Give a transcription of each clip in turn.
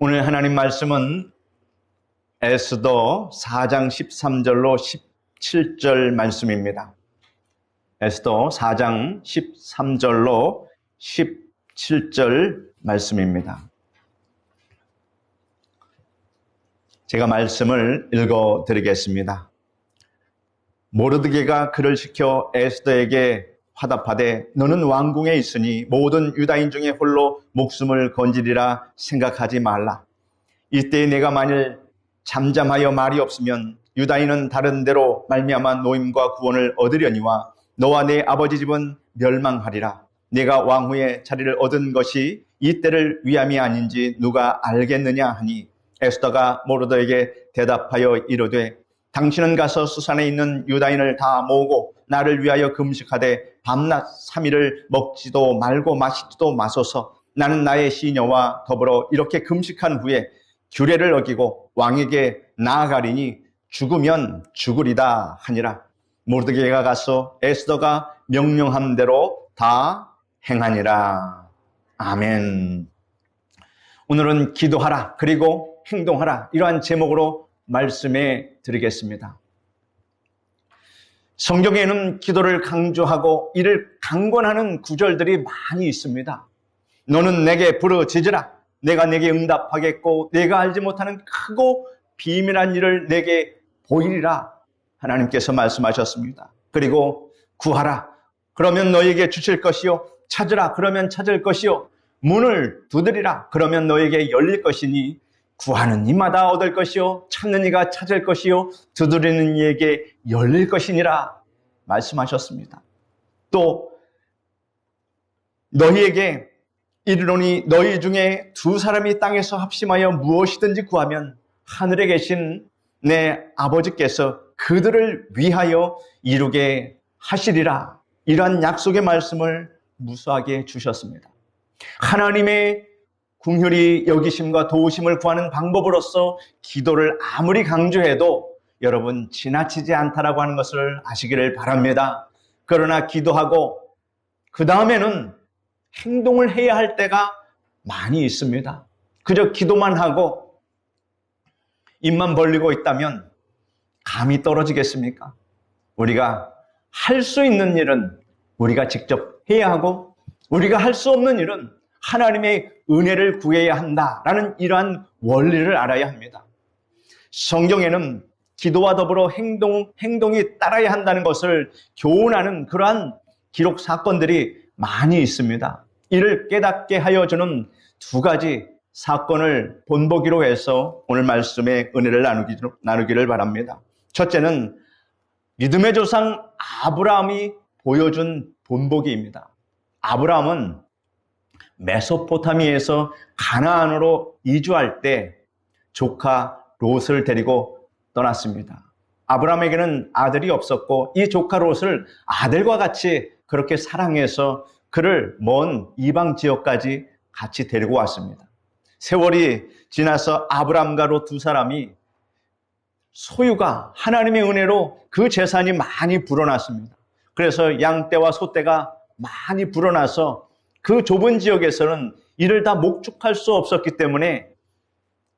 오늘 하나님 말씀은 에스더 4장 13절로 17절 말씀입니다. 에스더 4장 13절로 17절 말씀입니다. 제가 말씀을 읽어드리겠습니다. 모르드게가 그를 시켜 에스더에게 화답하되 너는 왕궁에 있으니 모든 유다인 중에 홀로 목숨을 건지리라 생각하지 말라. 이때 내가 만일 잠잠하여 말이 없으면 유다인은 다른 데로 말미암아 노임과 구원을 얻으려니와 너와 내 아버지 집은 멸망하리라. 내가 왕후의 자리를 얻은 것이 이때를 위함이 아닌지 누가 알겠느냐 하니 에스더가 모르드에게 대답하여 이르되 당신은 가서 수산에 있는 유다인을 다 모으고 나를 위하여 금식하되 밤낮 3일을 먹지도 말고 마시지도 마소서. 나는 나의 시녀와 더불어 이렇게 금식한 후에 규례를 어기고 왕에게 나아가리니 죽으면 죽으리다 하니라. 모르드게가 가서 에스더가 명령한 대로 다 행하니라. 아멘. 오늘은 기도하라 그리고 행동하라, 이러한 제목으로 말씀해 드리겠습니다. 성경에는 기도를 강조하고 이를 강권하는 구절들이 많이 있습니다. 너는 내게 부르짖으라. 내가 내게 응답하겠고 내가 알지 못하는 크고 비밀한 일을 내게 보이리라. 하나님께서 말씀하셨습니다. 그리고 구하라. 그러면 너에게 주실 것이요. 찾으라. 그러면 찾을 것이요. 문을 두드리라. 그러면 너에게 열릴 것이니 구하는 이마다 얻을 것이요 찾는 이가 찾을 것이요 두드리는 이에게 열릴 것이니라 말씀하셨습니다. 또 너희에게 이르노니 너희 중에 두 사람이 땅에서 합심하여 무엇이든지 구하면 하늘에 계신 내 아버지께서 그들을 위하여 이루게 하시리라. 이러한 약속의 말씀을 무수하게 주셨습니다. 하나님의 긍휼히 여기심과 도우심을 구하는 방법으로서 기도를 아무리 강조해도 여러분 지나치지 않다라고 하는 것을 아시기를 바랍니다. 그러나 기도하고 그 다음에는 행동을 해야 할 때가 많이 있습니다. 그저 기도만 하고 입만 벌리고 있다면 감이 떨어지겠습니까? 우리가 할 수 있는 일은 우리가 직접 해야 하고 우리가 할 수 없는 일은 하나님의 은혜를 구해야 한다라는 이러한 원리를 알아야 합니다. 성경에는 기도와 더불어 행동이 따라야 한다는 것을 교훈하는 그러한 기록 사건들이 많이 있습니다. 이를 깨닫게 하여 주는 두 가지 사건을 본보기로 해서 오늘 말씀의 은혜를 나누기를 바랍니다. 첫째는 믿음의 조상 아브라함이 보여준 본보기입니다. 아브라함은 메소포타미아에서 가나안으로 이주할 때 조카 롯을 데리고 떠났습니다. 아브라함에게는 아들이 없었고 이 조카 롯을 아들과 같이 그렇게 사랑해서 그를 먼 이방 지역까지 같이 데리고 왔습니다. 세월이 지나서 아브라함과 롯 두 사람이 소유가 하나님의 은혜로 그 재산이 많이 불어났습니다. 그래서 양떼와 소떼가 많이 불어나서 그 좁은 지역에서는 이를 다 목축할 수 없었기 때문에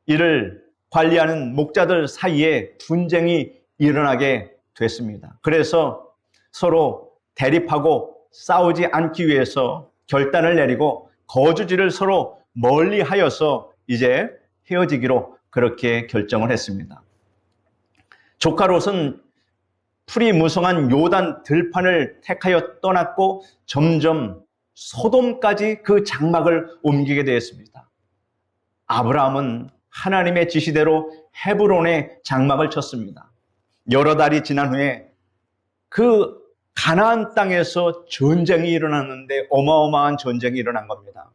이를 관리하는 목자들 사이에 분쟁이 일어나게 됐습니다. 그래서 서로 대립하고 싸우지 않기 위해서 결단을 내리고 거주지를 서로 멀리 하여서 이제 헤어지기로 그렇게 결정을 했습니다. 조카 롯은 풀이 무성한 요단 들판을 택하여 떠났고 점점 소돔까지 그 장막을 옮기게 되었습니다. 아브라함은 하나님의 지시대로 헤브론에 장막을 쳤습니다. 여러 달이 지난 후에 그 가나안 땅에서 전쟁이 일어났는데 어마어마한 전쟁이 일어난 겁니다.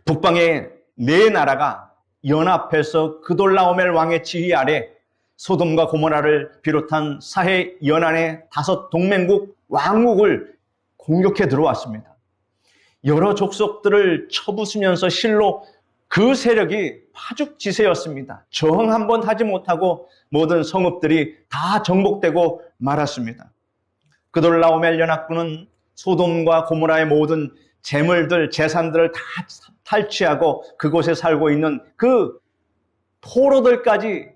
북방의 네 나라가 연합해서 그돌라오멜 왕의 지휘 아래 소돔과 고모라를 비롯한 사해 연안의 5 동맹국 왕국을 공격해 들어왔습니다. 여러 족속들을 쳐부수면서 실로 그 세력이 파죽지세였습니다. 저항 한번 하지 못하고 모든 성읍들이 다 정복되고 말았습니다. 그돌라오멜 연합군은 소돔과 고모라의 모든 재물들, 재산들을 다 탈취하고 그곳에 살고 있는 그 포로들까지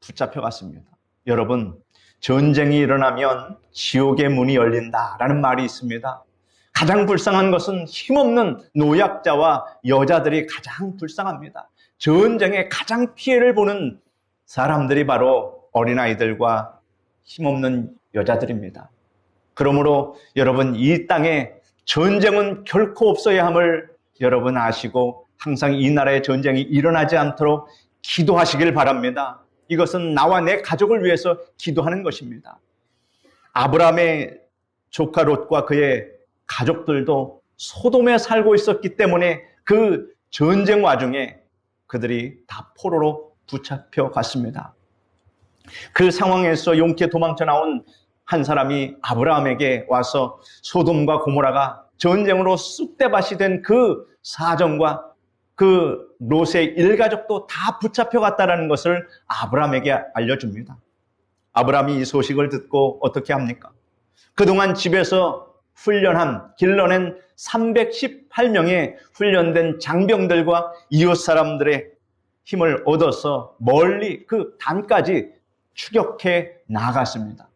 붙잡혀갔습니다. 여러분, 전쟁이 일어나면 지옥의 문이 열린다라는 말이 있습니다. 가장 불쌍한 것은 힘없는 노약자와 여자들이 가장 불쌍합니다. 전쟁에 가장 피해를 보는 사람들이 바로 어린아이들과 힘없는 여자들입니다. 그러므로 여러분, 이 땅에 전쟁은 결코 없어야 함을 여러분 아시고 항상 이 나라에 전쟁이 일어나지 않도록 기도하시길 바랍니다. 이것은 나와 내 가족을 위해서 기도하는 것입니다. 아브라함의 조카 롯과 그의 가족들도 소돔에 살고 있었기 때문에 그 전쟁 와중에 그들이 다 포로로 붙잡혀 갔습니다. 그 상황에서 용케 도망쳐 나온 한 사람이 아브라함에게 와서 소돔과 고모라가 전쟁으로 쑥대밭이 된 그 사정과 그 롯의 일가족도 다 붙잡혀 갔다는 것을 아브라함에게 알려줍니다. 아브라함이 이 소식을 듣고 어떻게 합니까? 그동안 집에서 길러낸 318명의 훈련된 장병들과 이웃 사람들의 힘을 얻어서 멀리 그 단까지 추격해 나갔습니다.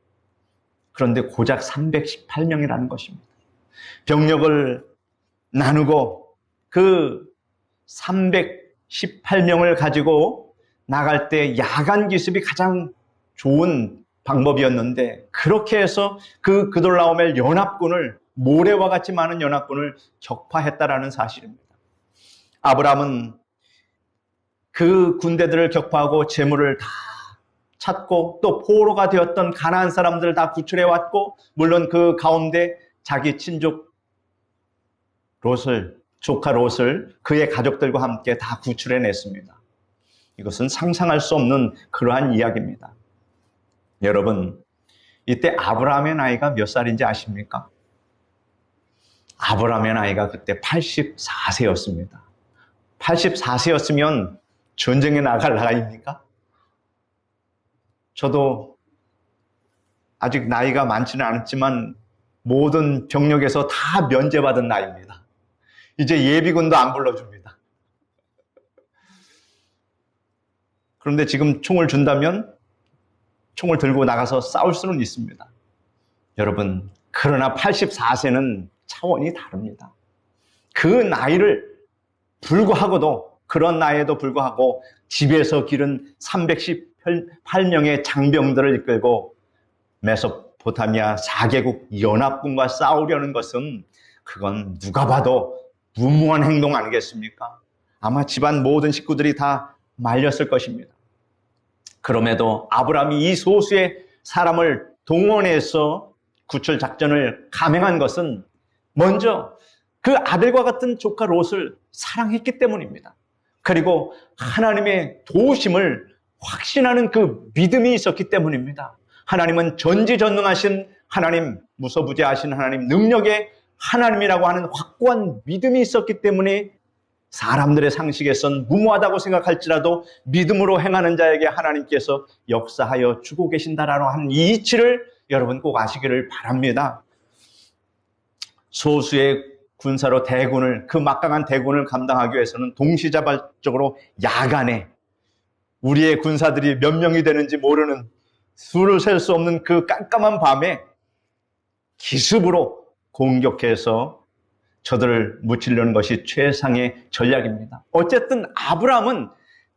그런데 고작 318명이라는 것입니다. 병력을 나누고 그 318명을 가지고 나갈 때 야간 기습이 가장 좋은 방법이었는데 그렇게 해서 그 그돌라오멜 연합군을 모래와 같이 많은 연합군을 격파했다라는 사실입니다. 아브라함은 그 군대들을 격파하고 재물을 다 찾고 또 포로가 되었던 가나안 사람들을 다 구출해 왔고 물론 그 가운데 자기 친족 조카 롯을 그의 가족들과 함께 다 구출해 냈습니다. 이것은 상상할 수 없는 그러한 이야기입니다. 여러분, 이때 아브라함의 나이가 몇 살인지 아십니까? 아브라함의 나이가 그때 84세였습니다. 84세였으면 전쟁에 나갈 나이입니까? 저도 아직 나이가 많지는 않았지만 모든 병력에서 다 면제받은 나이입니다. 이제 예비군도 안 불러줍니다. 그런데 지금 총을 준다면 총을 들고 나가서 싸울 수는 있습니다. 여러분, 그러나 84세는 차원이 다릅니다. 그 나이를 불구하고도 그런 나이에도 불구하고 집에서 기른 318명의 장병들을 이끌고 메소포타미아 4개국 연합군과 싸우려는 것은 그건 누가 봐도 무모한 행동 아니겠습니까? 아마 집안 모든 식구들이 다 말렸을 것입니다. 그럼에도 아브라함이 이 소수의 사람을 동원해서 구출 작전을 감행한 것은 먼저 그 아들과 같은 조카 롯을 사랑했기 때문입니다. 그리고 하나님의 도우심을 확신하는 그 믿음이 있었기 때문입니다. 하나님은 전지전능하신 하나님, 무소부재하신 하나님, 능력의 하나님이라고 하는 확고한 믿음이 있었기 때문에 사람들의 상식에선 무모하다고 생각할지라도 믿음으로 행하는 자에게 하나님께서 역사하여 주고 계신다라는 한 이 이치를 여러분 꼭 아시기를 바랍니다. 소수의 군사로 그 막강한 대군을 감당하기 위해서는 동시다발적으로 야간에 우리의 군사들이 몇 명이 되는지 모르는 수를 셀 수 없는 그 깜깜한 밤에 기습으로 공격해서 저들을 무찌르는 것이 최상의 전략입니다. 어쨌든 아브라함은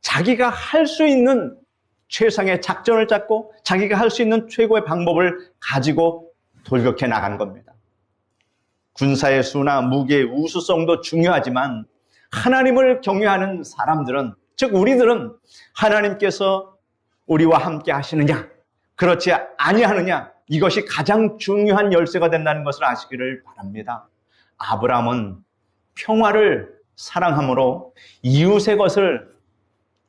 자기가 할 수 있는 최상의 작전을 짰고 자기가 할 수 있는 최고의 방법을 가지고 돌격해 나간 겁니다. 군사의 수나 무기의 우수성도 중요하지만 하나님을 경외하는 사람들은, 즉 우리들은 하나님께서 우리와 함께 하시느냐, 그렇지 아니하느냐, 이것이 가장 중요한 열쇠가 된다는 것을 아시기를 바랍니다. 아브라함은 평화를 사랑함으로 이웃의 것을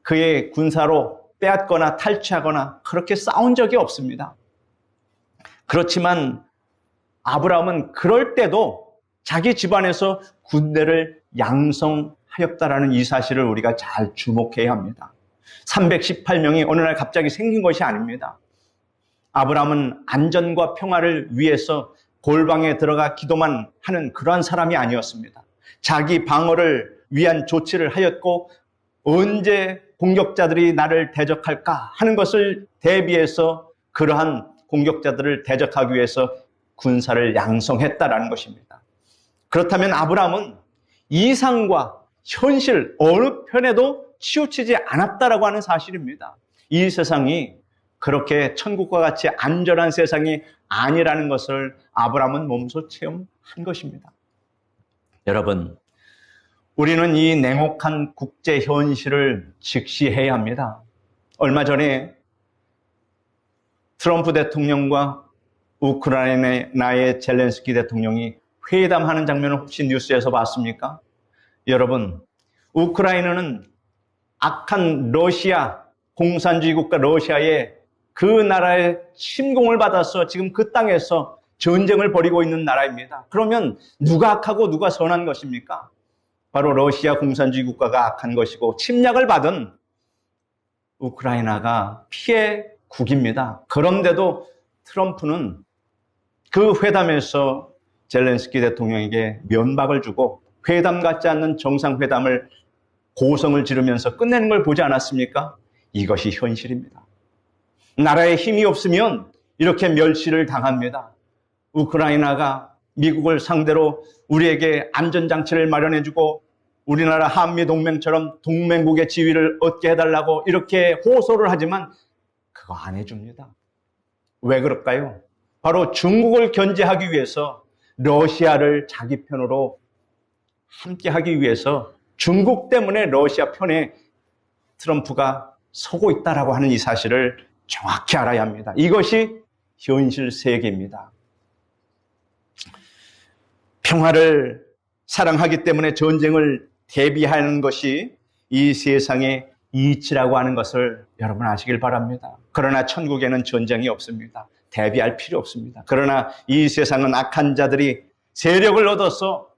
그의 군사로 빼앗거나 탈취하거나 그렇게 싸운 적이 없습니다. 그렇지만 아브라함은 그럴 때도 자기 집안에서 군대를 양성하였다라는 이 사실을 우리가 잘 주목해야 합니다. 318명이 어느 날 갑자기 생긴 것이 아닙니다. 아브라함은 안전과 평화를 위해서 골방에 들어가 기도만 하는 그러한 사람이 아니었습니다. 자기 방어를 위한 조치를 하였고 언제 공격자들이 나를 대적할까 하는 것을 대비해서 그러한 공격자들을 대적하기 위해서 군사를 양성했다라는 것입니다. 그렇다면 아브라함은 이상과 현실 어느 편에도 치우치지 않았다라고 하는 사실입니다. 이 세상이 그렇게 천국과 같이 안전한 세상이 아니라는 것을 아브라함은 몸소 체험한 것입니다. 여러분, 우리는 이 냉혹한 국제 현실을 직시해야 합니다. 얼마 전에 트럼프 대통령과 우크라이나의 젤렌스키 대통령이 회담하는 장면을 혹시 뉴스에서 봤습니까? 여러분, 우크라이나는 악한 러시아, 공산주의 국가 러시아의 그 나라의 침공을 받아서 지금 그 땅에서 전쟁을 벌이고 있는 나라입니다. 그러면 누가 악하고 누가 선한 것입니까? 바로 러시아 공산주의 국가가 악한 것이고 침략을 받은 우크라이나가 피해국입니다. 그런데도 트럼프는 그 회담에서 젤렌스키 대통령에게 면박을 주고 회담 같지 않는 정상회담을 고성을 지르면서 끝내는 걸 보지 않았습니까? 이것이 현실입니다. 나라에 힘이 없으면 이렇게 멸시를 당합니다. 우크라이나가 미국을 상대로 우리에게 안전장치를 마련해주고 우리나라 한미동맹처럼 동맹국의 지위를 얻게 해달라고 이렇게 호소를 하지만 그거 안 해줍니다. 왜 그럴까요? 바로 중국을 견제하기 위해서 러시아를 자기 편으로 함께 하기 위해서 중국 때문에 러시아 편에 트럼프가 서고 있다라고 하는 이 사실을 정확히 알아야 합니다. 이것이 현실 세계입니다. 평화를 사랑하기 때문에 전쟁을 대비하는 것이 이 세상의 이치라고 하는 것을 여러분 아시길 바랍니다. 그러나 천국에는 전쟁이 없습니다. 대비할 필요 없습니다. 그러나 이 세상은 악한 자들이 세력을 얻어서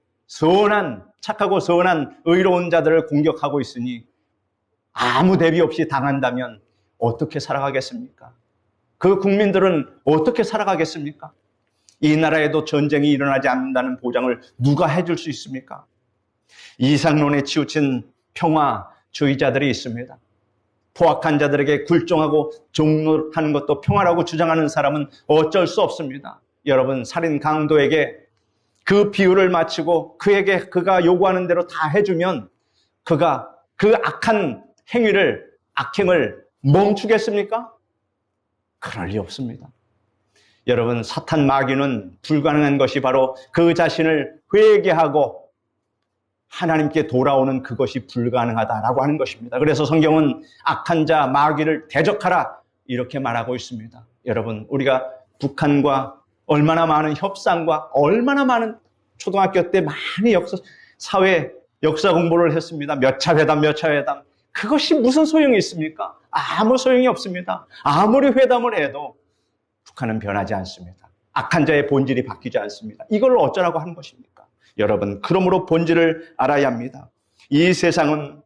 착하고 선한 의로운 자들을 공격하고 있으니 아무 대비 없이 당한다면 어떻게 살아가겠습니까? 그 국민들은 어떻게 살아가겠습니까? 이 나라에도 전쟁이 일어나지 않는다는 보장을 누가 해줄 수 있습니까? 이상론에 치우친 평화주의자들이 있습니다. 포악한 자들에게 굴종하고 종노하는 것도 평화라고 주장하는 사람은 어쩔 수 없습니다. 여러분, 살인 강도에게 그 비유를 마치고 그에게 그가 요구하는 대로 다 해주면 그가 그 악한 악행을 멈추겠습니까? 그럴 리 없습니다. 여러분, 사탄 마귀는 불가능한 것이 바로 그 자신을 회개하고 하나님께 돌아오는 그것이 불가능하다라고 하는 것입니다. 그래서 성경은 악한 자 마귀를 대적하라 이렇게 말하고 있습니다. 여러분, 우리가 북한과 얼마나 많은 협상과 얼마나 많은 초등학교 때 많이 사회 역사 공부를 했습니다. 몇 차 회담. 그것이 무슨 소용이 있습니까? 아무 소용이 없습니다. 아무리 회담을 해도 북한은 변하지 않습니다. 악한 자의 본질이 바뀌지 않습니다. 이걸 어쩌라고 하는 것입니까? 여러분, 그러므로 본질을 알아야 합니다. 이 세상은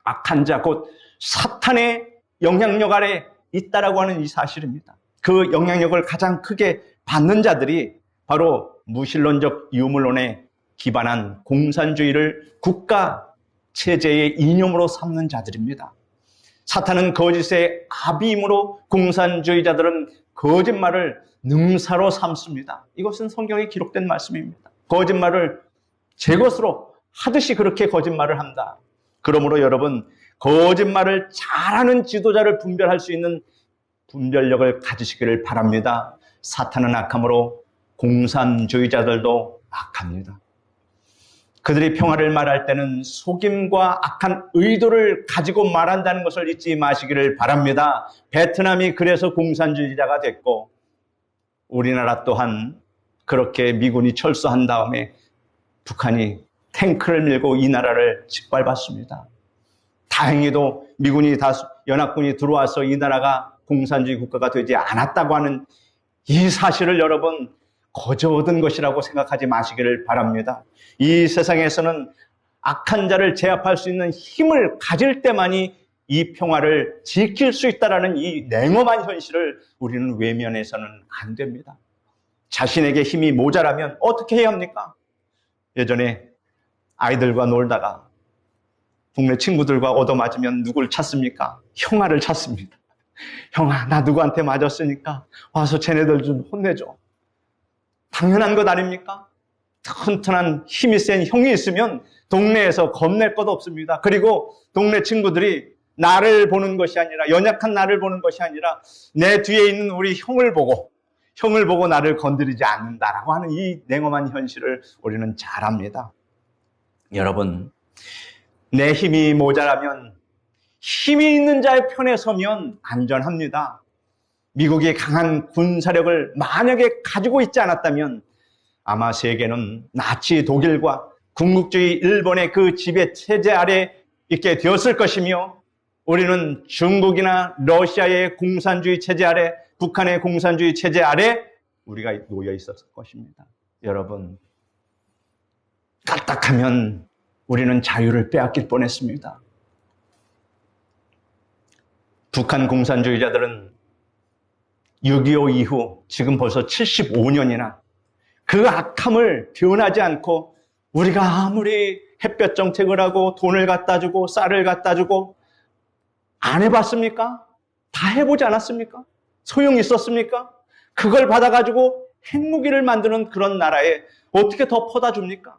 악한 자, 곧 사탄의 영향력 아래 있다라고 하는 이 사실입니다. 그 영향력을 가장 크게 받는 자들이 바로 무신론적 유물론에 기반한 공산주의를 국가 체제의 이념으로 삼는 자들입니다. 사탄은 거짓의 아비이므로 공산주의자들은 거짓말을 능사로 삼습니다. 이것은 성경에 기록된 말씀입니다. 거짓말을 제 것으로 하듯이 그렇게 거짓말을 한다. 그러므로 여러분, 거짓말을 잘하는 지도자를 분별할 수 있는 분별력을 가지시기를 바랍니다. 사탄은 악함으로 공산주의자들도 악합니다. 그들이 평화를 말할 때는 속임과 악한 의도를 가지고 말한다는 것을 잊지 마시기를 바랍니다. 베트남이 그래서 공산주의자가 됐고 우리나라 또한 그렇게 미군이 철수한 다음에 북한이 탱크를 밀고 이 나라를 짓밟았습니다. 다행히도 연합군이 들어와서 이 나라가 공산주의 국가가 되지 않았다고 하는 이 사실을 여러분 거저 얻은 것이라고 생각하지 마시기를 바랍니다. 이 세상에서는 악한 자를 제압할 수 있는 힘을 가질 때만이 이 평화를 지킬 수 있다는 이 냉엄한 현실을 우리는 외면해서는 안 됩니다. 자신에게 힘이 모자라면 어떻게 해야 합니까? 예전에 아이들과 놀다가 동네 친구들과 얻어맞으면 누굴 찾습니까? 형아를 찾습니다. 형아, 나 누구한테 맞았으니까 와서 쟤네들 좀 혼내줘. 당연한 것 아닙니까? 튼튼한 힘이 센 형이 있으면 동네에서 겁낼 것 없습니다. 그리고 동네 친구들이 나를 보는 것이 아니라, 연약한 나를 보는 것이 아니라 내 뒤에 있는 우리 형을 보고 나를 건드리지 않는다라고 하는 이 냉엄한 현실을 우리는 잘 압니다. 여러분, 내 힘이 모자라면, 힘이 있는 자의 편에 서면 안전합니다. 미국이 강한 군사력을 만약에 가지고 있지 않았다면 아마 세계는 나치 독일과 군국주의 일본의 그 지배 체제 아래 있게 되었을 것이며, 우리는 중국이나 러시아의 공산주의 체제 아래, 북한의 공산주의 체제 아래 우리가 놓여 있었을 것입니다. 여러분, 까딱하면 우리는 자유를 빼앗길 뻔했습니다. 북한 공산주의자들은 6.25 이후 지금 벌써 75년이나 그 악함을 변하지 않고, 우리가 아무리 햇볕 정책을 하고 돈을 갖다 주고 쌀을 갖다 주고 안 해봤습니까? 다 해보지 않았습니까? 소용이 있었습니까? 그걸 받아가지고 핵무기를 만드는 그런 나라에 어떻게 더 퍼다 줍니까?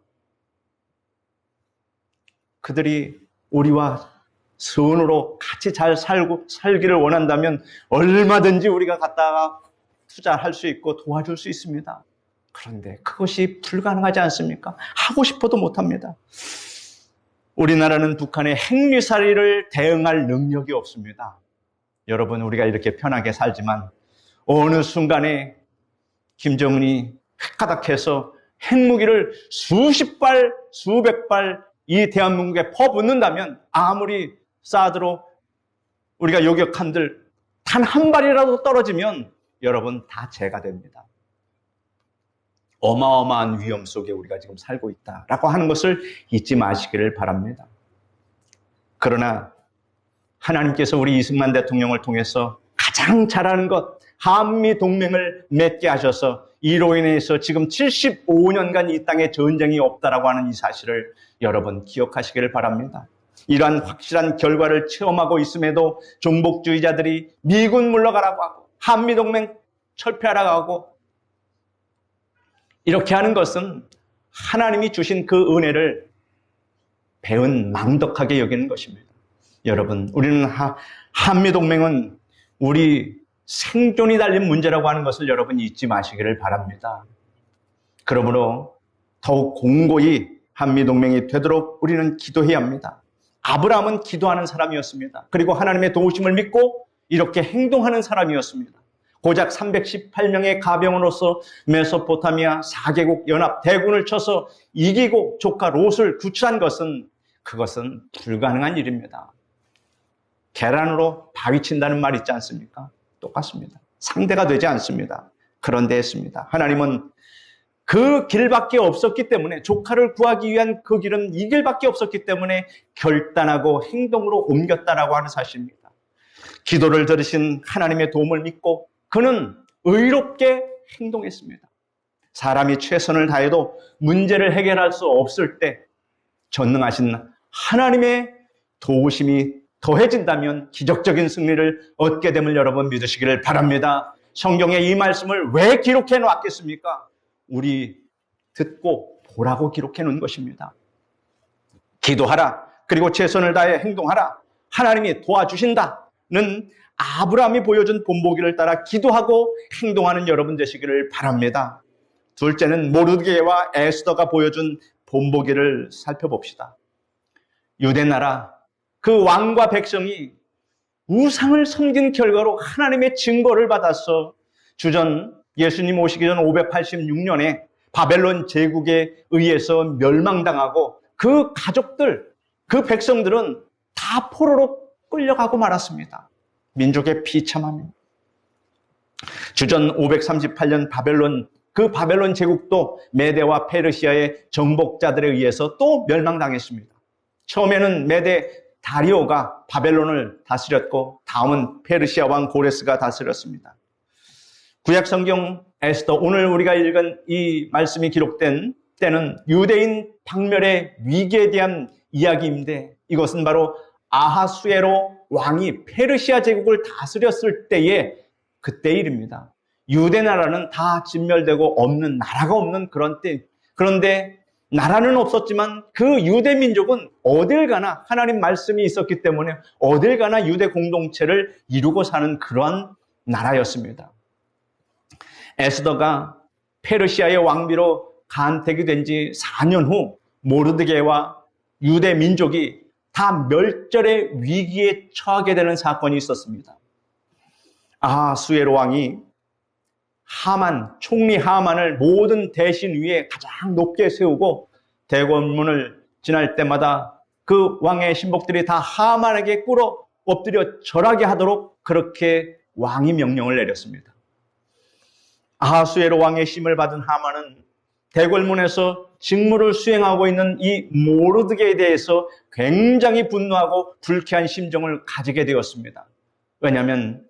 그들이 우리와 선으로 같이 잘 살기를 원한다면 얼마든지 우리가 갖다가 투자할 수 있고 도와줄 수 있습니다. 그런데 그것이 불가능하지 않습니까? 하고 싶어도 못합니다. 우리나라는 북한의 핵미사일을 대응할 능력이 없습니다. 여러분, 우리가 이렇게 편하게 살지만 어느 순간에 김정은이 획가닥해서 핵무기를 수십 발, 수백 발 이 대한민국에 퍼붓는다면, 아무리 사드로 우리가 요격한들 단 한 발이라도 떨어지면 여러분 다 재가 됩니다. 어마어마한 위험 속에 우리가 지금 살고 있다라고 하는 것을 잊지 마시기를 바랍니다. 그러나 하나님께서 우리 이승만 대통령을 통해서 가장 잘하는 것, 한미동맹을 맺게 하셔서 이로 인해서 지금 75년간 이 땅에 전쟁이 없다라고 하는 이 사실을 여러분 기억하시기를 바랍니다. 이러한 확실한 결과를 체험하고 있음에도 종북주의자들이 미군 물러가라고 하고 한미동맹 철폐하라고 하고 이렇게 하는 것은 하나님이 주신 그 은혜를 배은 망덕하게 여기는 것입니다. 여러분, 우리는 한미동맹은 우리 생존이 달린 문제라고 하는 것을 여러분 잊지 마시기를 바랍니다. 그러므로 더욱 공고히 한미동맹이 되도록 우리는 기도해야 합니다. 아브라함은 기도하는 사람이었습니다. 그리고 하나님의 도우심을 믿고 이렇게 행동하는 사람이었습니다. 고작 318명의 가병으로서 메소포타미아 4개국 연합 대군을 쳐서 이기고 조카 롯을 구출한 것은, 그것은 불가능한 일입니다. 계란으로 바위 친다는 말 있지 않습니까? 똑같습니다. 상대가 되지 않습니다. 그런데 했습니다. 하나님은 그 길밖에 없었기 때문에, 조카를 구하기 위한 그 길은 이 길밖에 없었기 때문에 결단하고 행동으로 옮겼다라고 하는 사실입니다. 기도를 들으신 하나님의 도움을 믿고 그는 의롭게 행동했습니다. 사람이 최선을 다해도 문제를 해결할 수 없을 때 전능하신 하나님의 도우심이 더해진다면 기적적인 승리를 얻게 됨을 여러분 믿으시기를 바랍니다. 성경에 이 말씀을 왜 기록해 놓았겠습니까? 우리 듣고 보라고 기록해 놓은 것입니다. 기도하라, 그리고 최선을 다해 행동하라, 하나님이 도와주신다는 아브라함이 보여준 본보기를 따라 기도하고 행동하는 여러분 되시기를 바랍니다. 둘째는 모르드게와 에스더가 보여준 본보기를 살펴봅시다. 유대나라 그 왕과 백성이 우상을 섬긴 결과로 하나님의 증거를 받아서 주전 예수님 오시기 전 586년에 바벨론 제국에 의해서 멸망당하고 그 가족들, 그 백성들은 다 포로로 끌려가고 말았습니다. 민족의 비참함입니다. 주전 538년 그 바벨론 제국도 메대와 페르시아의 정복자들에 의해서 또 멸망당했습니다. 처음에는 메대 다리오가 바벨론을 다스렸고 다음은 페르시아 왕 고레스가 다스렸습니다. 구약 성경 에스더, 오늘 우리가 읽은 이 말씀이 기록된 때는 유대인 박멸의 위기에 대한 이야기인데 이것은 바로 아하수에로 왕이 페르시아 제국을 다스렸을 때의 그때 일입니다. 유대 나라는 다 진멸되고 없는 나라가 없는 그런 때. 그런데 나라는 없었지만 그 유대 민족은 어딜 가나 하나님 말씀이 있었기 때문에 어딜 가나 유대 공동체를 이루고 사는 그런 나라였습니다. 에스더가 페르시아의 왕비로 간택이 된 지 4년 후 모르드게와 유대 민족이 다 멸절의 위기에 처하게 되는 사건이 있었습니다. 아하수에로 왕이 총리 하만을 모든 대신 위에 가장 높게 세우고 대궐문을 지날 때마다 그 왕의 신복들이 다 하만에게 꿇어 엎드려 절하게 하도록 그렇게 왕이 명령을 내렸습니다. 아하수에로 왕의 심을 받은 하만은 대궐문에서 직무를 수행하고 있는 이 모르드게에 대해서 굉장히 분노하고 불쾌한 심정을 가지게 되었습니다. 왜냐하면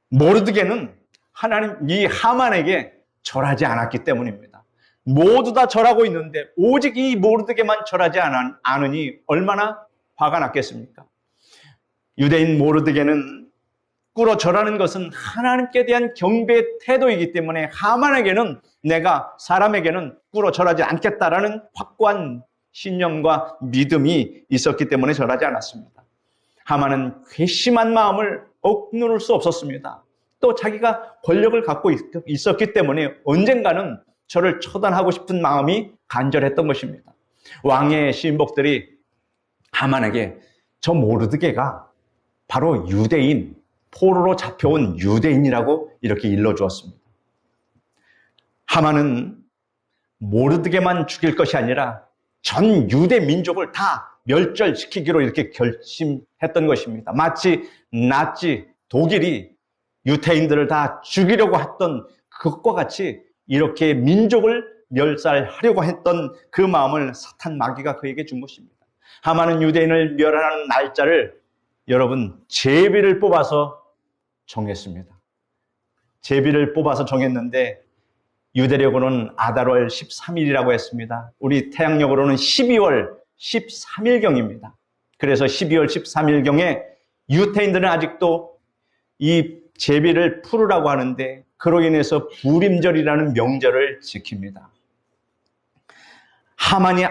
모르드게는 하나님 이 하만에게 절하지 않았기 때문입니다. 모두 다 절하고 있는데 오직 이 모르드게만 절하지 않으니 얼마나 화가 났겠습니까? 유대인 모르드게는 꿇어 절하는 것은 하나님께 대한 경배의 태도이기 때문에 하만에게는 내가 사람에게는 꿇어 절하지 않겠다라는 확고한 신념과 믿음이 있었기 때문에 절하지 않았습니다. 하만은 괘씸한 마음을 억누를 수 없었습니다. 또 자기가 권력을 갖고 있었기 때문에 언젠가는 저를 처단하고 싶은 마음이 간절했던 것입니다. 왕의 신복들이 하만에게 저 모르드게가 바로 유대인, 포로로 잡혀온 유대인이라고 이렇게 일러주었습니다. 하만은 모르드게만 죽일 것이 아니라 전 유대 민족을 다 멸절시키기로 이렇게 결심했던 것입니다. 마치 나치 독일이 유태인들을 다 죽이려고 했던 그것과 같이 이렇게 민족을 멸살하려고 했던 그 마음을 사탄 마귀가 그에게 준 것입니다. 하만은 유대인을 멸하는 날짜를 여러분 제비를 뽑아서 정했습니다. 제비를 뽑아서 정했는데 유대력으로는 아달월 13일이라고 했습니다. 우리 태양력으로는 12월 13일경입니다. 그래서 12월 13일경에 유태인들은 아직도 이 제비를 풀으라고 하는데 그로 인해서 부림절이라는 명절을 지킵니다. 하만이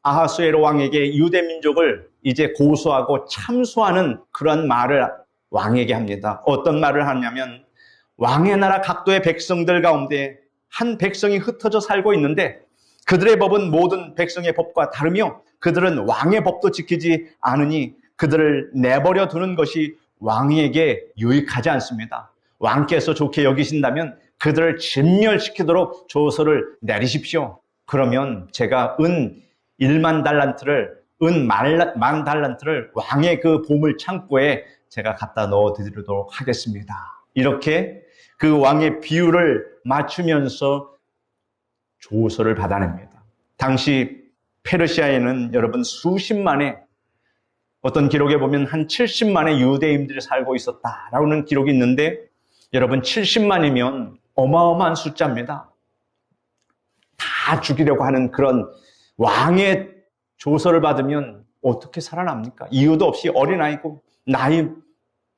아하수에로 왕에게 유대 민족을 이제 고소하고 참소하는 그런 말을 왕에게 합니다. 어떤 말을 하냐면 왕의 나라 각도의 백성들 가운데 한 백성이 흩어져 살고 있는데 그들의 법은 모든 백성의 법과 다르며 그들은 왕의 법도 지키지 않으니 그들을 내버려 두는 것이 왕에게 유익하지 않습니다. 왕께서 좋게 여기신다면 그들을 진멸시키도록 조서를 내리십시오. 그러면 제가 은 1만 달란트를 은 1만 달란트를 왕의 그 보물 창고에 제가 갖다 넣어드리도록 하겠습니다. 이렇게 그 왕의 비유를 맞추면서 조서를 받아냅니다. 당시 페르시아에는 여러분 수십만의 어떤 기록에 보면 한 70만의 유대인들이 살고 있었다라는 기록이 있는데 여러분 70만이면 어마어마한 숫자입니다. 다 죽이려고 하는 그런 왕의 조서를 받으면 어떻게 살아납니까? 이유도 없이 어린아이고 나이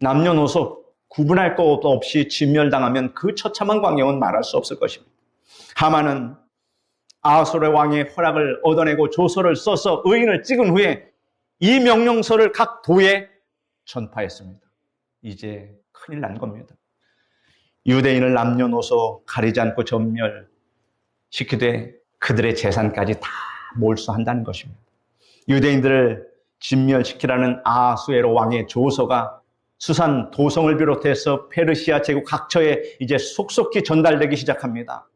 남녀노소 구분할 것도 없이 진멸당하면 그 처참한 광경은 말할 수 없을 것입니다. 하만은 아하수에로 왕의 허락을 얻어내고 조서를 써서 의인을 찍은 후에 이 명령서를 각 도에 전파했습니다. 이제 큰일 난 겁니다. 유대인을 남녀노소 가리지 않고 전멸시키되 그들의 재산까지 다 몰수한다는 것입니다. 유대인들을 진멸시키라는 아하수에로 왕의 조서가 수산 도성을 비롯해서 페르시아 제국 각처에 이제 속속히 전달되기 시작합니다.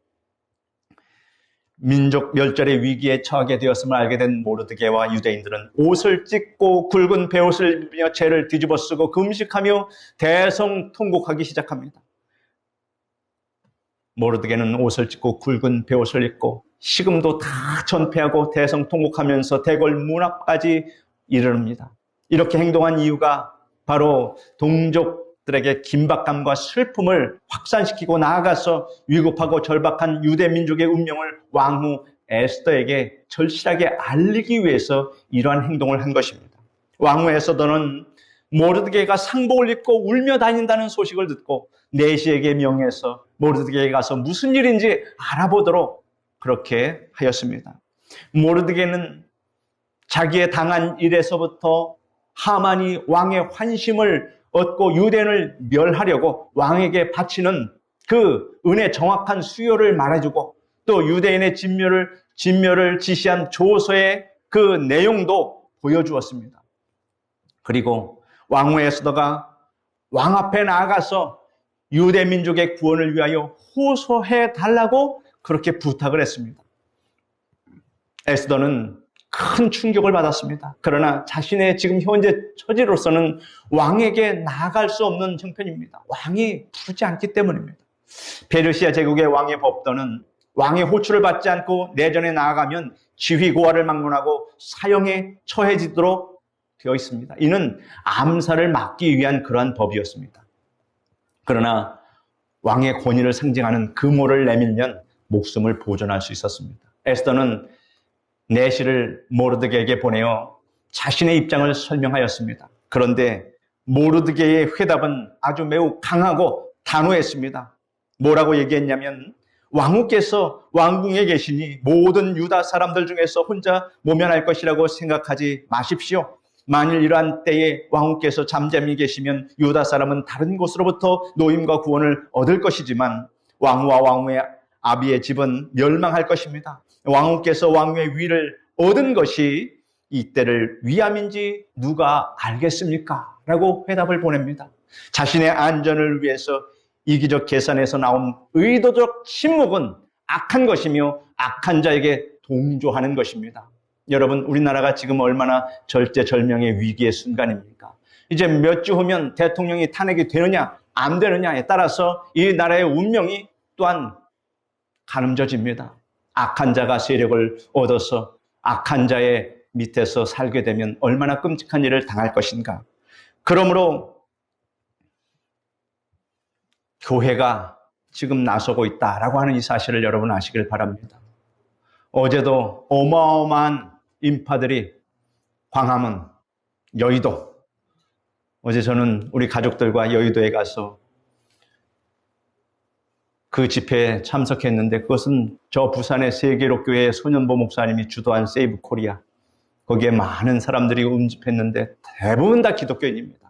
민족 멸절의 위기에 처하게 되었음을 알게 된 모르드게와 유대인들은 옷을 찢고 굵은 베옷을 입으며 죄를 뒤집어 쓰고 금식하며 대성통곡하기 시작합니다. 모르드게는 옷을 찢고 굵은 베옷을 입고 식음도 다 전폐하고 대성통곡하면서 대궐 문 앞까지 이르릅니다. 이렇게 행동한 이유가 바로 동족들에게 긴박감과 슬픔을 확산시키고 나아가서 위급하고 절박한 유대 민족의 운명을 왕후 에스더에게 절실하게 알리기 위해서 이러한 행동을 한 것입니다. 왕후 에스더는 모르드게가 상복을 입고 울며 다닌다는 소식을 듣고 내시에게 명해서 모르드게에 가서 무슨 일인지 알아보도록 그렇게 하였습니다. 모르드게는 자기의 당한 일에서부터 하만이 왕의 환심을 얻고 유대인을 멸하려고 왕에게 바치는 그 은혜 정확한 수요를 말해주고 또 유대인의 진멸을 지시한 조서의 그 내용도 보여주었습니다. 그리고 왕후 에스더가 왕 앞에 나아가서 유대 민족의 구원을 위하여 호소해 달라고 그렇게 부탁을 했습니다. 에스더는 큰 충격을 받았습니다. 그러나 자신의 지금 현재 처지로서는 왕에게 나아갈 수 없는 형편입니다. 왕이 부르지 않기 때문입니다. 페르시아 제국의 왕의 법도는 왕의 호출을 받지 않고 내전에 나아가면 지휘고하를 막론하고 사형에 처해지도록 되어 있습니다. 이는 암살을 막기 위한 그러한 법이었습니다. 그러나 왕의 권위를 상징하는 금호를 내밀면 목숨을 보존할 수 있었습니다. 에스더는 내시를 모르드게에게 보내어 자신의 입장을 설명하였습니다. 그런데 모르드게의 회답은 아주 매우 강하고 단호했습니다. 뭐라고 얘기했냐면 왕후께서 왕궁에 계시니 모든 유다 사람들 중에서 혼자 모면할 것이라고 생각하지 마십시오. 만일 이러한 때에 왕후께서 잠잠히 계시면 유다 사람은 다른 곳으로부터 노임과 구원을 얻을 것이지만 왕후와 왕후의 아비의 집은 멸망할 것입니다. 왕후께서 왕후의 위를 얻은 것이 이때를 위함인지 누가 알겠습니까? 라고 회답을 보냅니다. 자신의 안전을 위해서 이기적 계산에서 나온 의도적 침묵은 악한 것이며 악한 자에게 동조하는 것입니다. 여러분, 우리나라가 지금 얼마나 절제절명의 위기의 순간입니까? 이제 몇 주 후면 대통령이 탄핵이 되느냐 안 되느냐에 따라서 이 나라의 운명이 또한 가늠져집니다. 악한 자가 세력을 얻어서 악한 자의 밑에서 살게 되면 얼마나 끔찍한 일을 당할 것인가. 그러므로 교회가 지금 나서고 있다라고 하는 이 사실을 여러분 아시길 바랍니다. 어제도 어마어마한 인파들이 광화문, 여의도, 어제 저는 우리 가족들과 여의도에 가서 그 집회에 참석했는데 그것은 저 부산의 세계로교회 소년보 목사님이 주도한 세이브 코리아, 거기에 많은 사람들이 응집했는데 대부분 다 기독교인입니다.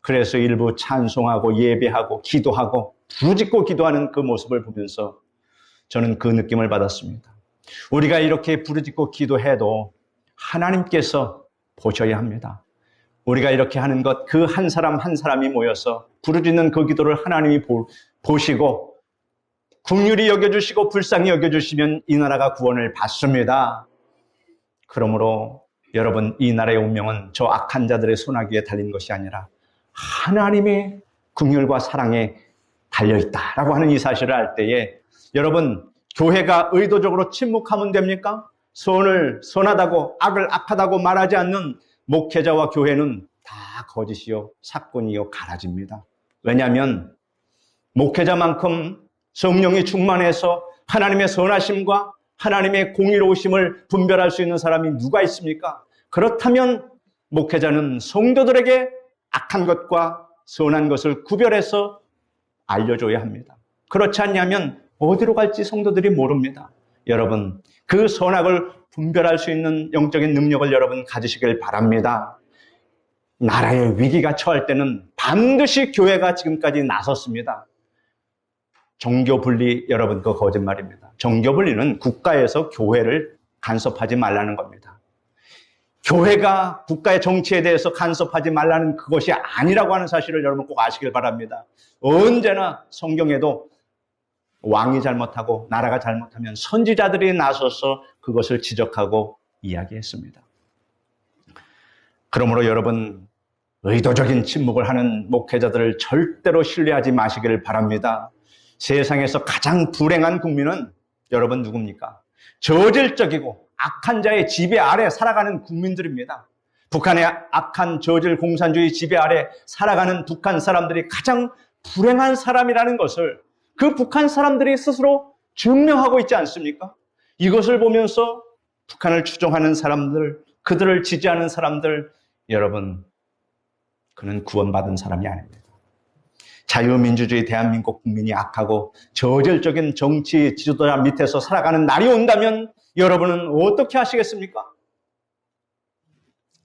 그래서 일부 찬송하고 예배하고 기도하고 부르짖고 기도하는 그 모습을 보면서 저는 그 느낌을 받았습니다. 우리가 이렇게 부르짖고 기도해도 하나님께서 보셔야 합니다. 우리가 이렇게 하는 것, 그 한 사람 한 사람이 모여서 부르짖는 그 기도를 하나님이 보시고 긍휼히 여겨주시고 불쌍히 여겨주시면 이 나라가 구원을 받습니다. 그러므로 여러분, 이 나라의 운명은 저 악한 자들의 손아귀에 달린 것이 아니라 하나님의 긍휼과 사랑에 달려있다라고 하는 이 사실을 알 때에 여러분, 교회가 의도적으로 침묵하면 됩니까? 선하다고 악을 악하다고 말하지 않는 목회자와 교회는 다 거짓이요 사건이요 가라집니다. 왜냐하면 목회자만큼 성령이 충만해서 하나님의 선하심과 하나님의 공의로우심을 분별할 수 있는 사람이 누가 있습니까? 그렇다면 목회자는 성도들에게 악한 것과 선한 것을 구별해서 알려줘야 합니다. 그렇지 않냐면 어디로 갈지 성도들이 모릅니다. 여러분, 그 선악을 분별할 수 있는 영적인 능력을 여러분 가지시길 바랍니다. 나라의 위기가 처할 때는 반드시 교회가 지금까지 나섰습니다. 정교분리, 여러분, 그거 거짓말입니다. 정교분리는 국가에서 교회를 간섭하지 말라는 겁니다. 교회가 국가의 정치에 대해서 간섭하지 말라는 그것이 아니라고 하는 사실을 여러분 꼭 아시길 바랍니다. 언제나 성경에도 왕이 잘못하고 나라가 잘못하면 선지자들이 나서서 그것을 지적하고 이야기했습니다. 그러므로 여러분, 의도적인 침묵을 하는 목회자들을 절대로 신뢰하지 마시기를 바랍니다. 세상에서 가장 불행한 국민은 여러분 누굽니까? 저질적이고 악한 자의 지배 아래 살아가는 국민들입니다. 북한의 악한 저질 공산주의 지배 아래 살아가는 북한 사람들이 가장 불행한 사람이라는 것을 그 북한 사람들이 스스로 증명하고 있지 않습니까? 이것을 보면서 북한을 추종하는 사람들, 그들을 지지하는 사람들, 여러분, 그는 구원받은 사람이 아닙니다. 자유민주주의 대한민국 국민이 악하고 저질적인 정치 지도자 밑에서 살아가는 날이 온다면 여러분은 어떻게 하시겠습니까?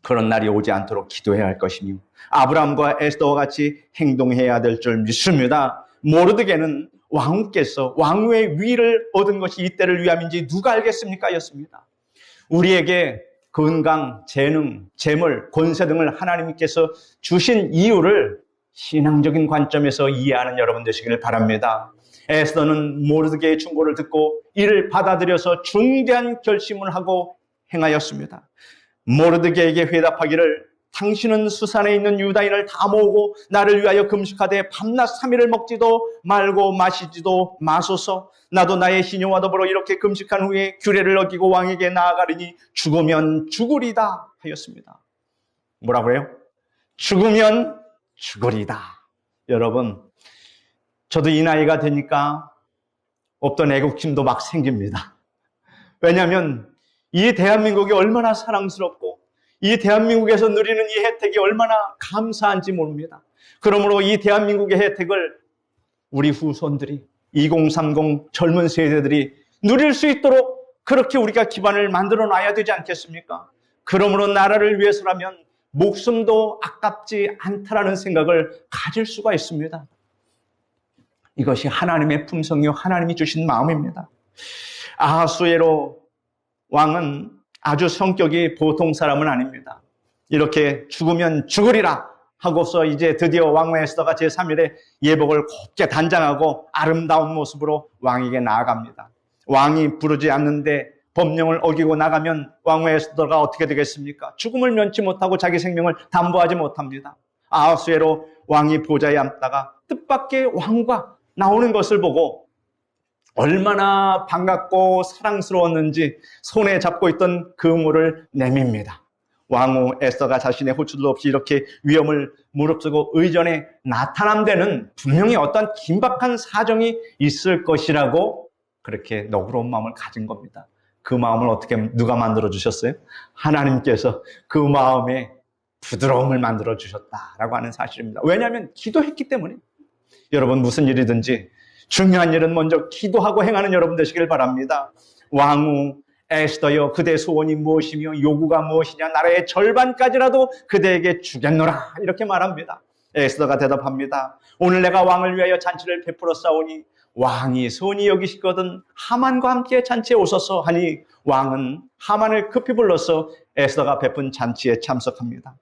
그런 날이 오지 않도록 기도해야 할 것이며 아브라함과 에스더와 같이 행동해야 될 줄 믿습니다. 모르드게는 왕후께서 왕후의 위를 얻은 것이 이때를 위함인지 누가 알겠습니까? 였습니다. 우리에게 건강, 재능, 재물, 권세 등을 하나님께서 주신 이유를 신앙적인 관점에서 이해하는 여러분 되시기를 바랍니다. 에스더는 모르드게의 충고를 듣고 이를 받아들여서 중대한 결심을 하고 행하였습니다. 모르드게에게 회답하기를 당신은 수산에 있는 유다인을 다 모으고 나를 위하여 금식하되 밤낮 3일을 먹지도 말고 마시지도 마소서. 나도 나의 시녀와 더불어 이렇게 금식한 후에 규례를 어기고 왕에게 나아가리니 죽으면 죽으리다 하였습니다. 뭐라고요? 죽으면 죽으리다. 여러분, 저도 이 나이가 되니까 없던 애국심도 막 생깁니다. 왜냐하면 이 대한민국이 얼마나 사랑스럽고 이 대한민국에서 누리는 이 혜택이 얼마나 감사한지 모릅니다. 그러므로 이 대한민국의 혜택을 우리 후손들이 2030 젊은 세대들이 누릴 수 있도록 그렇게 우리가 기반을 만들어 놔야 되지 않겠습니까? 그러므로 나라를 위해서라면 목숨도 아깝지 않다라는 생각을 가질 수가 있습니다. 이것이 하나님의 품성이요 하나님이 주신 마음입니다. 아하수에로 왕은 아주 성격이 보통 사람은 아닙니다. 이렇게 죽으면 죽으리라 하고서 이제 드디어 왕후 에스더가 제3일에 예복을 곱게 단장하고 아름다운 모습으로 왕에게 나아갑니다. 왕이 부르지 않는데 법령을 어기고 나가면 왕후 에스더가 어떻게 되겠습니까? 죽음을 면치 못하고 자기 생명을 담보하지 못합니다. 아하수에로 왕이 보좌에 앉다가 뜻밖의 왕후가 나오는 것을 보고 얼마나 반갑고 사랑스러웠는지 손에 잡고 있던 그물을 내밉니다. 왕후 에스더가 자신의 호출도 없이 이렇게 위험을 무릅쓰고 의전에 나타난 데는 분명히 어떤 긴박한 사정이 있을 것이라고 그렇게 너그러운 마음을 가진 겁니다. 그 마음을 어떻게 누가 만들어 주셨어요? 하나님께서 그 마음에 부드러움을 만들어 주셨다라고 하는 사실입니다. 왜냐하면 기도했기 때문에. 여러분, 무슨 일이든지 중요한 일은 먼저 기도하고 행하는 여러분 되시길 바랍니다. 왕후 에스더여, 그대의 소원이 무엇이며 요구가 무엇이냐? 나라의 절반까지라도 그대에게 주겠노라. 이렇게 말합니다. 에스더가 대답합니다. 오늘 내가 왕을 위하여 잔치를 베풀어 싸우니 왕이 선히 여기시거든 하만과 함께 잔치에 오소서 하니 왕은 하만을 급히 불러서 에스더가 베푼 잔치에 참석합니다.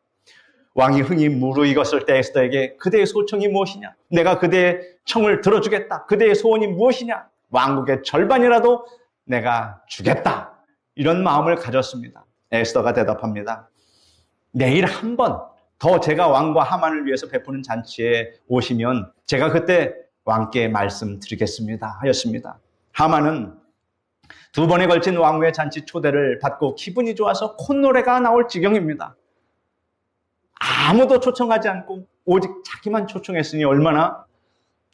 왕이 흥이 무르익었을 때 에스더에게 그대의 소청이 무엇이냐? 내가 그대의 청을 들어주겠다. 그대의 소원이 무엇이냐? 왕국의 절반이라도 내가 주겠다. 이런 마음을 가졌습니다. 에스더가 대답합니다. 내일 한 번 더 제가 왕과 하만을 위해서 베푸는 잔치에 오시면 제가 그때 왕께 말씀드리겠습니다 하였습니다. 하만은 두 번에 걸친 왕후의 잔치 초대를 받고 기분이 좋아서 콧노래가 나올 지경입니다. 아무도 초청하지 않고 오직 자기만 초청했으니 얼마나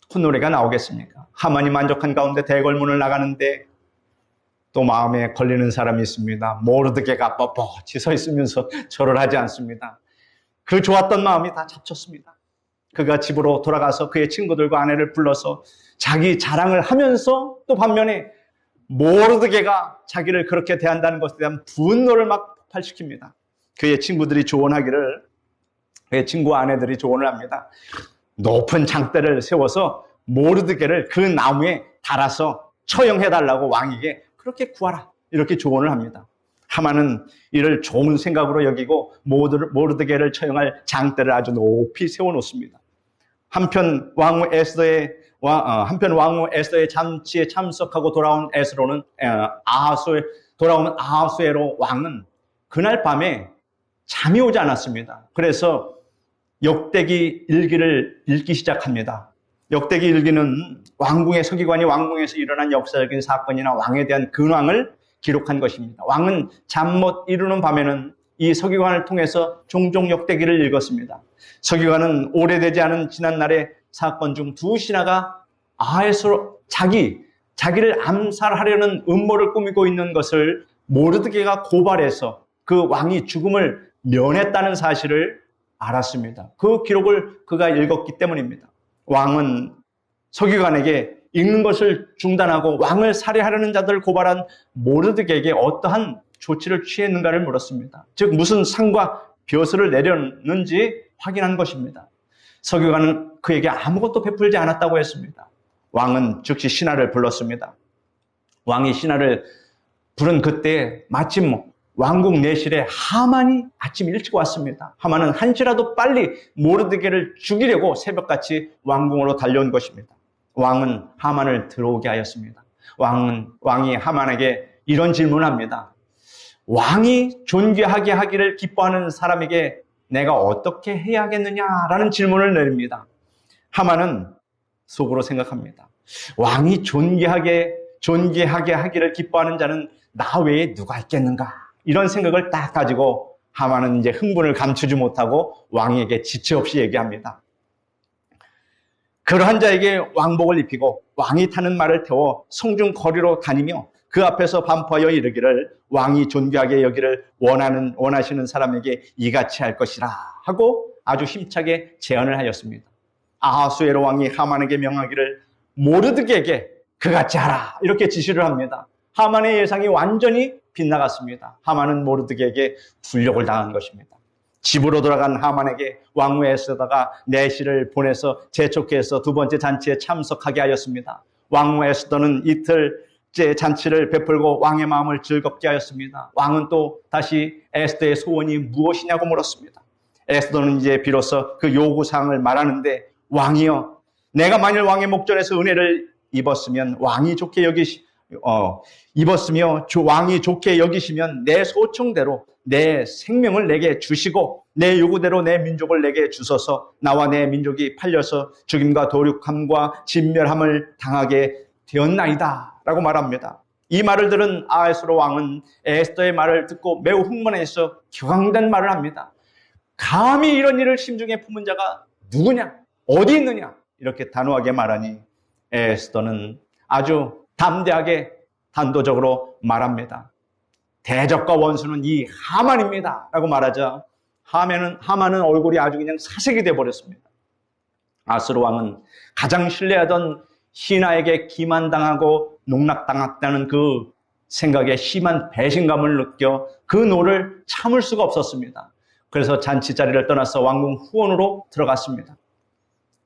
콧노래가 나오겠습니까? 하만이 만족한 가운데 대궐문을 나가는데 또 마음에 걸리는 사람이 있습니다. 모르드게가 뻣뻣이 서 있으면서 절을 하지 않습니다. 그 좋았던 마음이 다 잡혔습니다. 그가 집으로 돌아가서 그의 친구들과 아내를 불러서 자기 자랑을 하면서 또 반면에 모르드게가 자기를 그렇게 대한다는 것에 대한 분노를 막 폭발시킵니다. 그의 친구들이 조언하기를, 그의 친구 아내들이 조언을 합니다. 높은 장대를 세워서 모르드게를 그 나무에 달아서 처형해달라고 왕에게 그렇게 구하라. 이렇게 조언을 합니다. 하만은 이를 좋은 생각으로 여기고 모르드게를 처형할 장대를 아주 높이 세워놓습니다. 한편 왕후 에스더의 잔치에 참석하고 돌아온 아하수에로 왕은 그날 밤에 잠이 오지 않았습니다. 그래서 역대기 일기를 읽기 시작합니다. 역대기 일기는 왕궁의 서기관이 왕궁에서 일어난 역사적인 사건이나 왕에 대한 근황을 기록한 것입니다. 왕은 잠 못 이루는 밤에는 이 서기관을 통해서 종종 역대기를 읽었습니다. 서기관은 오래되지 않은 지난날의 사건 중 두 신하가 자기 자기를 암살하려는 음모를 꾸미고 있는 것을 모르드게가 고발해서 그 왕이 죽음을 면했다는 사실을 알았습니다. 그 기록을 그가 읽었기 때문입니다. 왕은 서기관에게 읽는 것을 중단하고 왕을 살해하려는 자들을 고발한 모르드게에게 어떠한 조치를 취했는가를 물었습니다. 즉 무슨 상과 벼슬을 내렸는지 확인한 것입니다. 서기관은 그에게 아무것도 베풀지 않았다고 했습니다. 왕은 즉시 신하를 불렀습니다. 왕이 신하를 부른 그때 마침 왕궁 내실에 하만이 아침 일찍 왔습니다. 하만은 한시라도 빨리 모르드게를 죽이려고 새벽같이 왕궁으로 달려온 것입니다. 왕은 하만을 들어오게 하였습니다. 왕이 하만에게 이런 질문을 합니다. 왕이 존귀하게 하기를 기뻐하는 사람에게 내가 어떻게 해야 하겠느냐라는 질문을 내립니다. 하만은 속으로 생각합니다. 왕이 존귀하게 하기를 기뻐하는 자는 나 외에 누가 있겠는가? 이런 생각을 딱 가지고 하만은 이제 흥분을 감추지 못하고 왕에게 지체 없이 얘기합니다. 그러한 자에게 왕복을 입히고 왕이 타는 말을 태워 성중 거리로 다니며 그 앞에서 반포하여 이르기를 왕이 존귀하게 여기를 원하시는 사람에게 이같이 할 것이라 하고 아주 힘차게 제안을 하였습니다. 아하수에로 왕이 하만에게 명하기를 모르드게에게 그같이 하라 이렇게 지시를 합니다. 하만의 예상이 완전히 빗나갔습니다. 하만은 모르드게에게 굴욕을 당한 것입니다. 집으로 돌아간 하만에게 왕후 에스더가 내시를 보내서 재촉해서 두 번째 잔치에 참석하게 하였습니다. 왕후 에스더는 이틀째 잔치를 베풀고 왕의 마음을 즐겁게 하였습니다. 왕은 또 다시 에스더의 소원이 무엇이냐고 물었습니다. 에스더는 이제 비로소 그 요구사항을 말하는데 왕이여 내가 만일 왕의 목전에서 은혜를 입었으면 왕이 좋게 왕이 좋게 여기시면 내 소청대로 내 생명을 내게 주시고 내 요구대로 내 민족을 내게 주소서. 나와 내 민족이 팔려서 죽임과 도륙함과 진멸함을 당하게 되었나이다 라고 말합니다. 이 말을 들은 아하수에로 왕은 에스더의 말을 듣고 매우 흥분해서 격앙된 말을 합니다. 감히 이런 일을 심중에 품은 자가 누구냐? 어디 있느냐? 이렇게 단호하게 말하니 에스더는 아주 담대하게 단도적으로 말합니다. 대적과 원수는 이 하만입니다 라고 말하자 하만은 얼굴이 아주 그냥 사색이 되어버렸습니다. 아하수에로 왕은 가장 신뢰하던 신하에게 기만당하고 농락당했다는 그 생각에 심한 배신감을 느껴 그 노를 참을 수가 없었습니다. 그래서 잔치 자리를 떠나서 왕궁 후원으로 들어갔습니다.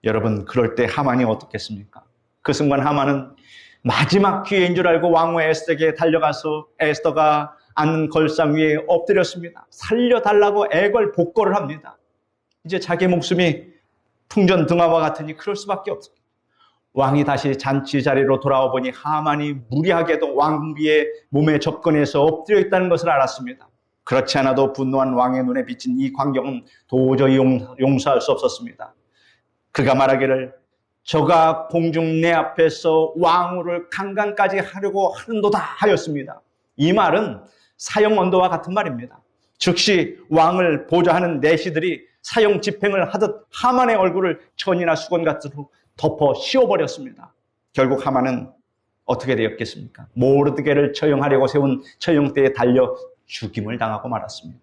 여러분 그럴 때 하만이 어떻겠습니까? 그 순간 하만은 마지막 기회인 줄 알고 왕후 에스더에게 달려가서 에스더가 앉는 걸상 위에 엎드렸습니다. 살려달라고 애걸복걸을 합니다. 이제 자기 목숨이 풍전등화와 같으니 그럴 수밖에 없습니다. 왕이 다시 잔치 자리로 돌아와 보니 하만이 무리하게도 왕비의 몸에 접근해서 엎드려 있다는 것을 알았습니다. 그렇지 않아도 분노한 왕의 눈에 비친 이 광경은 도저히 용서할 수 없었습니다. 그가 말하기를 저가 공중 내 앞에서 왕후를 강간까지 하려고 하는도다 하였습니다. 이 말은 사형 언도와 같은 말입니다. 즉시 왕을 보좌하는 내시들이 사형 집행을 하듯 하만의 얼굴을 천이나 수건 같으로 덮어 씌워버렸습니다. 결국 하만은 어떻게 되었겠습니까? 모르드게를 처형하려고 세운 처형대에 달려 죽임을 당하고 말았습니다.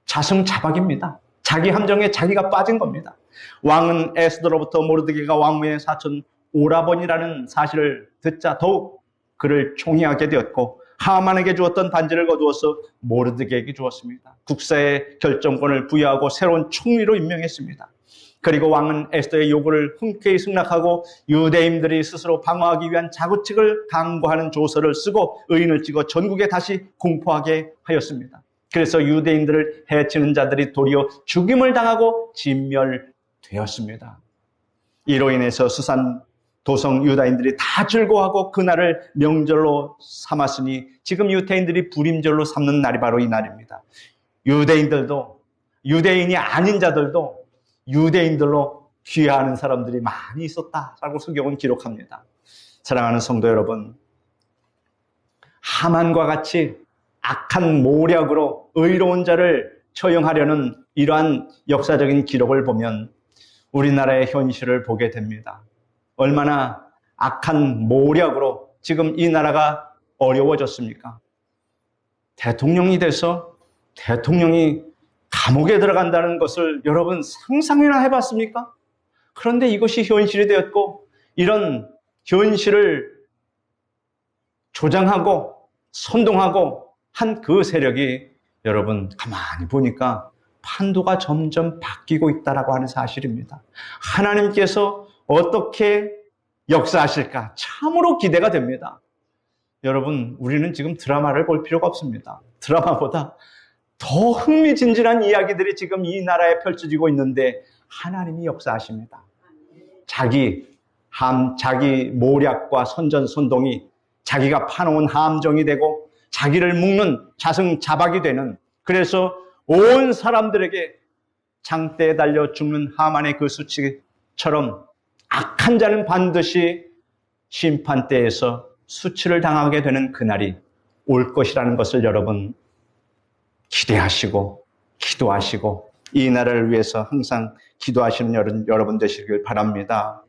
자승자박입니다. 자기 함정에 자기가 빠진 겁니다. 왕은 에스더로부터 모르드게가 왕후의 사촌 오라본이라는 사실을 듣자 더욱 그를 총애하게 되었고 하만에게 주었던 반지를 거두어서 모르드게에게 주었습니다. 국사의 결정권을 부여하고 새로운 총리로 임명했습니다. 그리고 왕은 에스더의 요구를 흔쾌히 승낙하고 유대인들이 스스로 방어하기 위한 자구책을 강구하는 조서를 쓰고 의인을 찍어 전국에 다시 공포하게 하였습니다. 그래서 유대인들을 해치는 자들이 도리어 죽임을 당하고 진멸되었습니다. 이로 인해서 수산 도성 유다인들이 다 즐거워하고 그날을 명절로 삼았으니 지금 유대인들이 불임절로 삼는 날이 바로 이 날입니다. 유대인이 아닌 자들도 유대인들로 귀하는 사람들이 많이 있었다라고 성경은 기록합니다. 사랑하는 성도 여러분, 하만과 같이 악한 모략으로 의로운 자를 처형하려는 이러한 역사적인 기록을 보면 우리나라의 현실을 보게 됩니다. 얼마나 악한 모략으로 지금 이 나라가 어려워졌습니까? 대통령이 돼서 대통령이 감옥에 들어간다는 것을 여러분 상상이나 해봤습니까? 그런데 이것이 현실이 되었고, 이런 현실을 조장하고 선동하고 한 그 세력이 여러분 가만히 보니까 판도가 점점 바뀌고 있다라고 하는 사실입니다. 하나님께서 어떻게 역사하실까 참으로 기대가 됩니다. 여러분, 우리는 지금 드라마를 볼 필요가 없습니다. 드라마보다 더 흥미진진한 이야기들이 지금 이 나라에 펼쳐지고 있는데 하나님이 역사하십니다. 자기 모략과 선전선동이 자기가 파놓은 함정이 되고 자기를 묶는 자승자박이 되는, 그래서 온 사람들에게 장대에 달려 죽는 하만의 그 수치처럼 악한 자는 반드시 심판대에서 수치를 당하게 되는 그날이 올 것이라는 것을 여러분 기대하시고 기도하시고 이 나라를 위해서 항상 기도하시는 여러분 되시길 바랍니다.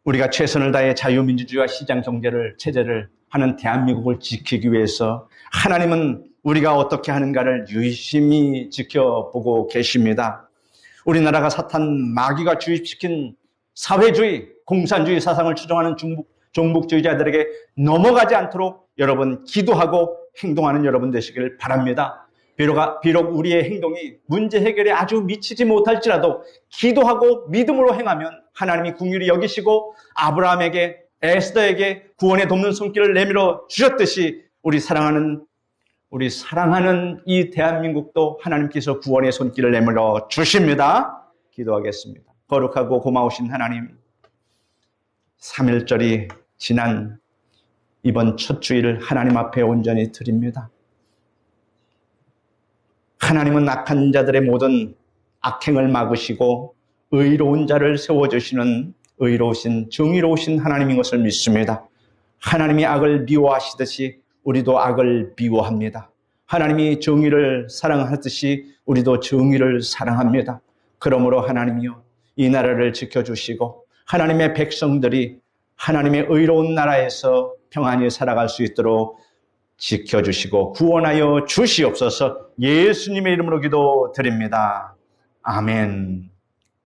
우리가 최선을 다해 자유민주주의와 시장경제를 체제를 하는 대한민국을 지키기 위해서 하나님은 우리가 어떻게 하는가를 유심히 지켜보고 계십니다. 우리나라가 사탄 마귀가 주입시킨 사회주의, 공산주의 사상을 추종하는 종북주의자들에게 넘어가지 않도록 여러분 기도하고 행동하는 여러분 되시길 바랍니다. 비록 우리의 행동이 문제 해결에 아주 미치지 못할지라도 기도하고 믿음으로 행하면 하나님이 긍휼히 여기시고 아브라함에게, 에스더에게 구원에 돕는 손길을 내밀어 주셨듯이 우리 사랑하는 이 대한민국도 하나님께서 구원의 손길을 내밀어 주십니다. 기도하겠습니다. 거룩하고 고마우신 하나님, 3일절이 지난 이번 첫 주일을 하나님 앞에 온전히 드립니다. 하나님은 악한 자들의 모든 악행을 막으시고 의로운 자를 세워주시는 의로우신 정의로우신 하나님인 것을 믿습니다. 하나님이 악을 미워하시듯이 우리도 악을 미워합니다. 하나님이 정의를 사랑하듯이 우리도 정의를 사랑합니다. 그러므로 하나님이여, 이 나라를 지켜주시고 하나님의 백성들이 하나님의 의로운 나라에서 평안히 살아갈 수 있도록 지켜주시고 구원하여 주시옵소서. 예수님의 이름으로 기도드립니다. 아멘.